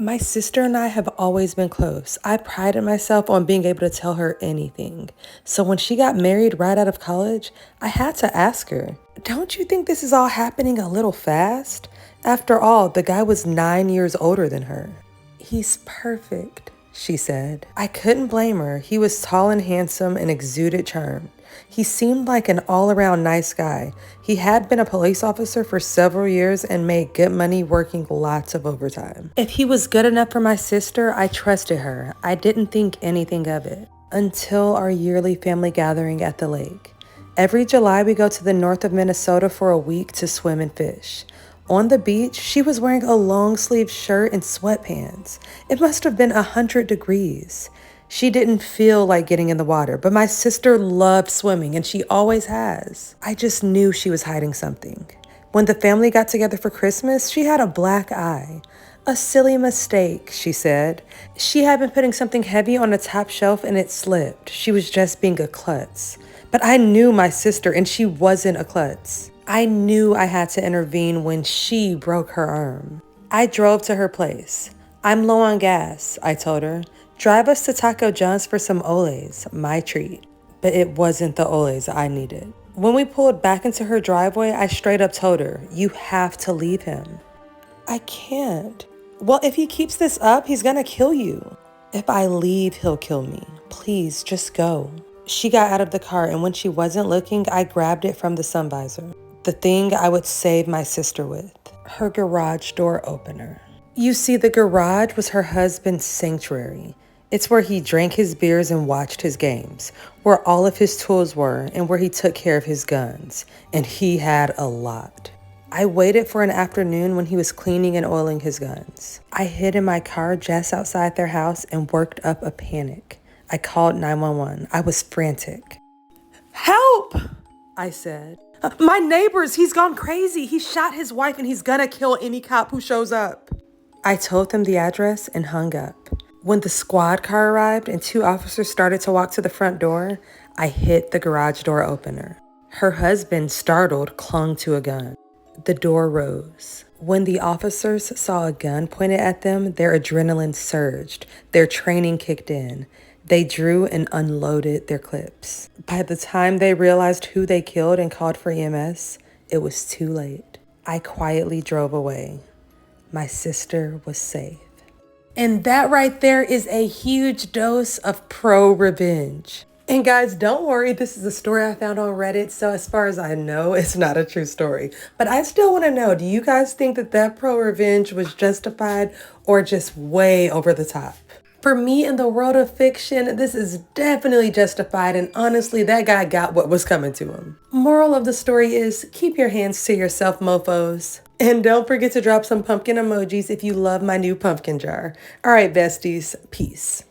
My sister and I have always been close. I prided myself on being able to tell her anything. So when she got married right out of college, I had to ask her, "Don't you think this is all happening a little fast?" After all, the guy was 9 years older than her. "He's perfect," she said. I couldn't blame her. He was tall and handsome and exuded charm. He seemed like an all-around nice guy. He had been a police officer for several years and made good money working lots of overtime. If he was good enough for my sister, I trusted her. I didn't think anything of it until our yearly family gathering at the lake. Every July, we go to the north of Minnesota for a week to swim and fish. On the beach, she was wearing a long-sleeved shirt and sweatpants. It must have been 100 degrees. She didn't feel like getting in the water, but my sister loved swimming, and she always has. I just knew she was hiding something. When the family got together for Christmas, she had a black eye. "A silly mistake," she said. She had been putting something heavy on a top shelf and it slipped. She was just being a klutz. But I knew my sister, and she wasn't a klutz. I knew I had to intervene when she broke her arm. I drove to her place. "I'm low on gas," I told her. "Drive us to Taco John's for some oles, my treat." But it wasn't the oles I needed. When we pulled back into her driveway, I straight up told her, "You have to leave him." "I can't." "Well, if he keeps this up, he's gonna kill you." "If I leave, he'll kill me. Please, just go." She got out of the car, and when she wasn't looking, I grabbed it from the sun visor. The thing I would save my sister with. Her garage door opener. You see, the garage was her husband's sanctuary. It's where he drank his beers and watched his games, where all of his tools were, and where he took care of his guns. And he had a lot. I waited for an afternoon when he was cleaning and oiling his guns. I hid in my car just outside their house and worked up a panic. I called 911. I was frantic. "Help!" I said. "My neighbors, he's gone crazy. He shot his wife and he's gonna kill any cop who shows up." I told them the address and hung up. When the squad car arrived and 2 officers started to walk to the front door, I hit the garage door opener. Her husband, startled, clung to a gun. The door rose. When the officers saw a gun pointed at them, their adrenaline surged. Their training kicked in. They drew and unloaded their clips. By the time they realized who they killed and called for EMS, it was too late. I quietly drove away. My sister was safe. And that right there is a huge dose of pro-revenge. And guys, don't worry, this is a story I found on Reddit, so as far as I know, it's not a true story. But I still want to know, do you guys think that that pro-revenge was justified or just way over the top? For me, in the world of fiction, this is definitely justified, and honestly, that guy got what was coming to him. Moral of the story is, keep your hands to yourself, mofos. And don't forget to drop some pumpkin emojis if you love my new pumpkin jar. All right, besties, peace.